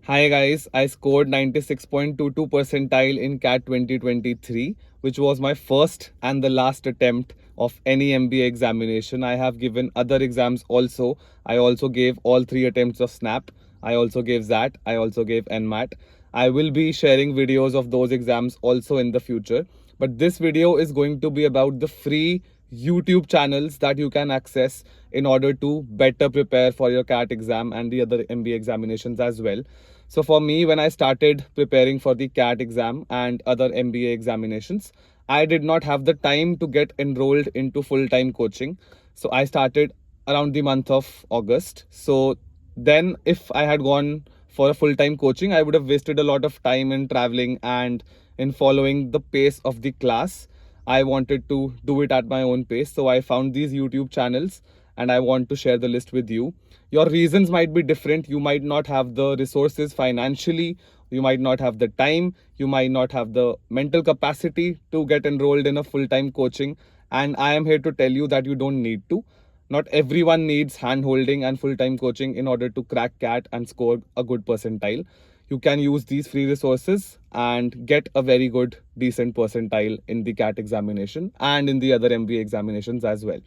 Hi guys, I scored 96.22 percentile in CAT 2023, which was my first and the last attempt of any MBA examination. I have given other exams also. I also gave all three attempts of SNAP. I also gave ZAT. I also gave NMAT. I will be sharing videos of those exams also in the future. But this video is going to be about the free YouTube channels that you can access in order to better prepare for your CAT exam and the other MBA examinations as well. So for me, when I started preparing for the CAT exam and other MBA examinations, I did not have the time to get enrolled into full-time coaching. So I started around the month of August. So then if I had gone for a full-time coaching, I would have wasted a lot of time in traveling and in following the pace of the class. I wanted to do it at my own pace. So I found these YouTube channels and I want to share the list with you. Your reasons might be different. You might not have the resources financially. You might not have the time. You might not have the mental capacity to get enrolled in a full-time coaching. And I am here to tell you that you don't need to. Not everyone needs hand-holding and full-time coaching in order to crack CAT and score a good percentile. You can use these free resources and get a very good, decent percentile in the CAT examination and in the other MBA examinations as well.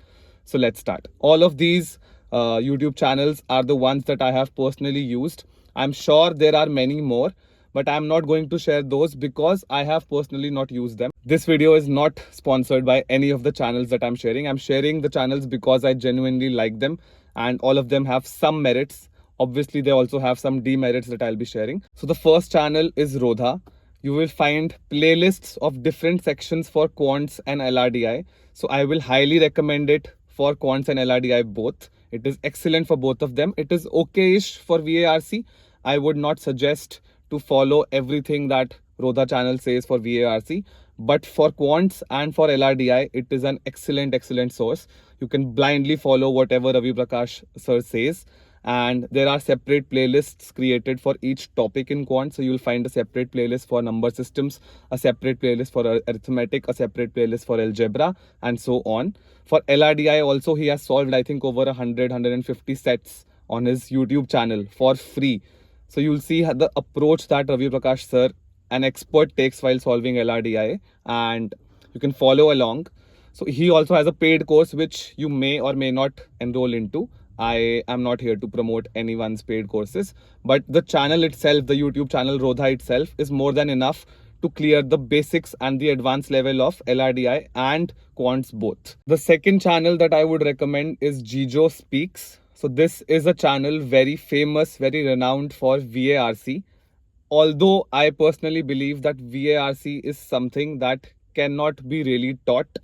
So let's start. All of these YouTube channels are the ones that I have personally used. I'm sure there are many more, but I'm not going to share those because I have personally not used them. This video is not sponsored by any of the channels that I'm sharing. I'm sharing the channels because I genuinely like them and all of them have some merits. Obviously, they also have some demerits that I'll be sharing. So the first channel is Rodha. You will find playlists of different sections for quants and LRDI. So I will highly recommend it for quants and LRDI both. It is excellent for both of them. It is okay-ish for VARC. I would not suggest to follow everything that Rodha channel says for VARC. But for quants and for LRDI, it is an excellent source. You can blindly follow whatever Ravi Prakash sir says. And there are separate playlists created for each topic in quant. So you'll find a separate playlist for number systems, a separate playlist for arithmetic, a separate playlist for algebra, and so on. For LRDI also, he has solved, I think, over 150 sets on his YouTube channel for free. So you'll see the approach that Ravi Prakash sir, an expert, takes while solving LRDI, and you can follow along. So he also has a paid course which you may or may not enroll into. I am not here to promote anyone's paid courses, but the channel itself, the YouTube channel Rodha itself, is more than enough to clear the basics and the advanced level of LRDI and quants both. The second channel that I would recommend is Jijo Speaks. So this is a channel very famous, very renowned for VARC. Although I personally believe that VARC is something that cannot be really taught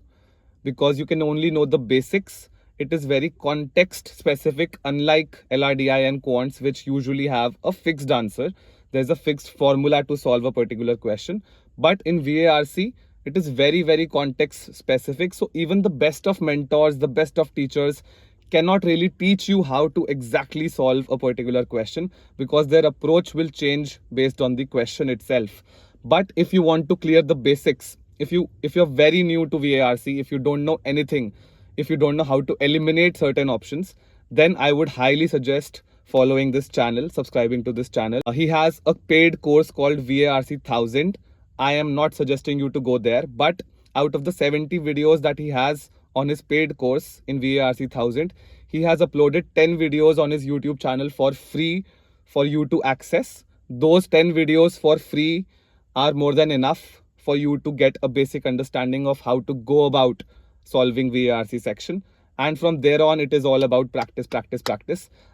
because you can only know the basics. It is very context specific, unlike LRDI and quants, which usually have a fixed answer. There's a fixed formula to solve a particular question. But in VARC, it is very context specific. So even the best of mentors, the best of teachers cannot really teach you how to exactly solve a particular question because their approach will change based on the question itself. But if you want to clear the basics, if you're very new to VARC, if you don't know anything, if you don't know how to eliminate certain options, then I would highly suggest following this channel, subscribing to this channel. He has a paid course called VARC 1000. I am not suggesting you to go there, but out of the 70 videos that he has on his paid course in VARC 1000, he has uploaded 10 videos on his YouTube channel for free for you to access. Those 10 videos for free are more than enough for you to get a basic understanding of how to go about solving VARC section. And from there on, it is all about practice.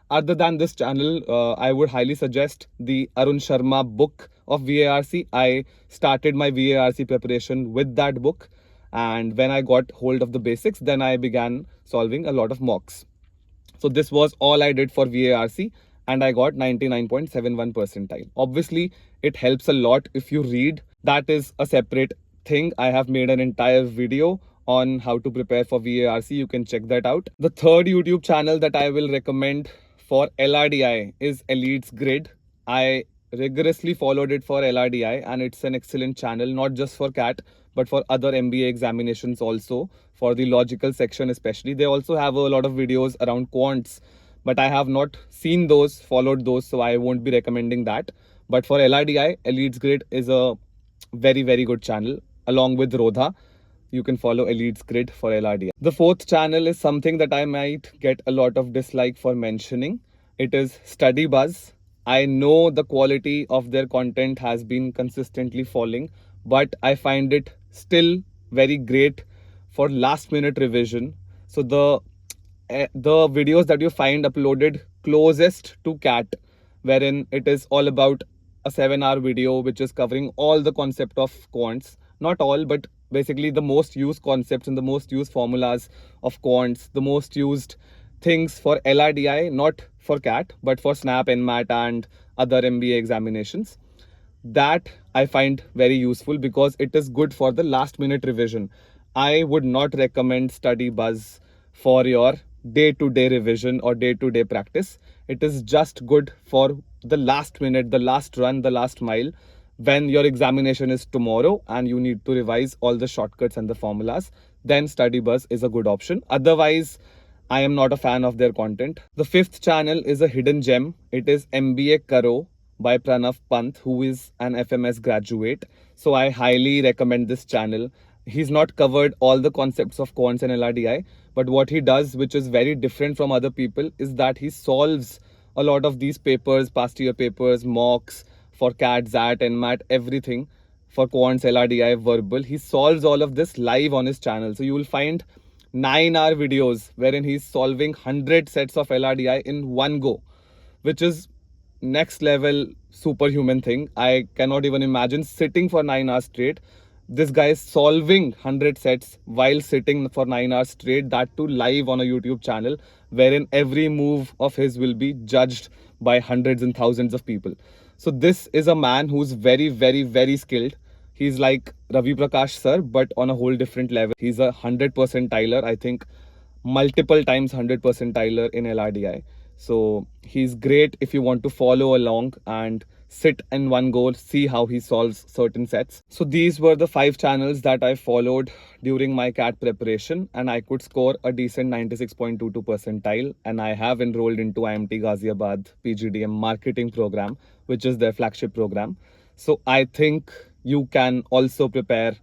Other than this channel, I would highly suggest the Arun Sharma book of VARC. I started my VARC preparation with that book. And when I got hold of the basics, then I began solving a lot of mocks. So this was all I did for VARC and I got 99.71 percentile. Obviously, it helps a lot if you read. That is a separate thing. I have made an entire video on how to prepare for VARC. You can check that out. The third YouTube channel that I will recommend for LRDI is Elites Grid. I rigorously followed it for LRDI and it's an excellent channel, not just for CAT, but for other MBA examinations also, for the logical section especially. They also have a lot of videos around quants, but I have not seen those, followed those, so I won't be recommending that. But for LRDI, Elites Grid is a very, very good channel. Along with Rodha, you can follow Elites Grid for LRDI. The fourth channel is something that I might get a lot of dislike for mentioning. It is Study Buzz. I know the quality of their content has been consistently falling, but I find it still very great for last minute revision. So the videos that you find uploaded closest to CAT, wherein it is all about a 7-hour video which is covering all the concept of quants, not all, but basically the most used concepts and the most used formulas of quants, the most used things for LRDI, not for CAT, but for SNAP, NMAT, and other MBA examinations. That I find very useful because it is good for the last minute revision. I would not recommend Study Buzz for your day-to-day revision or day-to-day practice. It is just good for the last minute, the last run, the last mile, when your examination is tomorrow and you need to revise all the shortcuts and the formulas. Then Study Buzz is a good option. Otherwise, I am not a fan of their content. The fifth channel is a hidden gem. It is MBA Karo by Pranav Pant, who is an FMS graduate. So I highly recommend this channel. He's not covered all the concepts of quants and LRDI, but what he does, which is very different from other people, is that he solves a lot of these papers, past year papers, mocks for CAT, ZAT, NMAT, everything for quants, LRDI, verbal. He solves all of this live on his channel. So you will find 9-hour videos wherein he's solving 100 sets of LRDI in one go, which is next level superhuman thing. I cannot even imagine sitting for 9 hours straight. This guy is solving 100 sets while sitting for 9 hours straight, that too live on a YouTube channel, wherein every move of his will be judged by hundreds and thousands of people. So this is a man who's very, very, very skilled. He's like Ravi Prakash sir, but on a whole different level. He's a 100 percentiler, I think multiple times 100 percentiler in LRDI. So he's great if you want to follow along and sit in one go, see how he solves certain sets. So these were the 5 channels that I followed during my CAT preparation, and I could score a decent 96.22 percentile. And I have enrolled into IMT Ghaziabad PGDM marketing program, which is their flagship program. So I think you can also prepare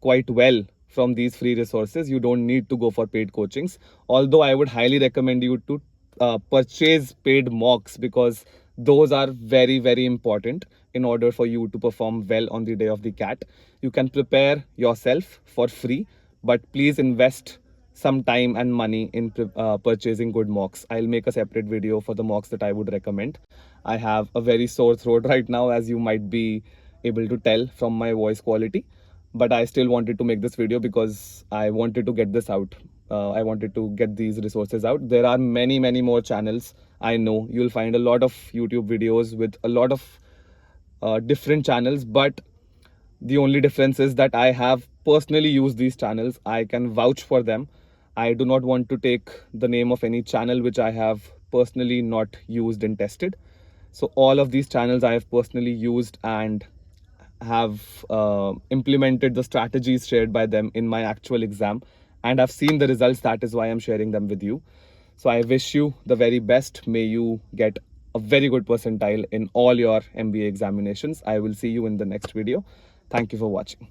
quite well from these free resources. You don't need to go for paid coachings, although I would highly recommend you to purchase paid mocks, because those are very, very important in order for you to perform well on the day of the CAT. You can prepare yourself for free, but please invest some time and money in purchasing good mocks. I'll make a separate video for the mocks that I would recommend. I have a very sore throat right now, as you might be able to tell from my voice quality, but I still wanted to make this video because I wanted to get this out. I wanted to get these resources out. There are many, many more channels. I know you'll find a lot of YouTube videos with a lot of different channels, but the only difference is that I have personally used these channels. I can vouch for them. I do not want to take the name of any channel which I have personally not used and tested. So all of these channels I have personally used and have implemented the strategies shared by them in my actual exam, and I've seen the results. That is why I'm sharing them with you. So I wish you the very best. May you get a very good percentile in all your MBA examinations. I will see you in the next video. Thank you for watching.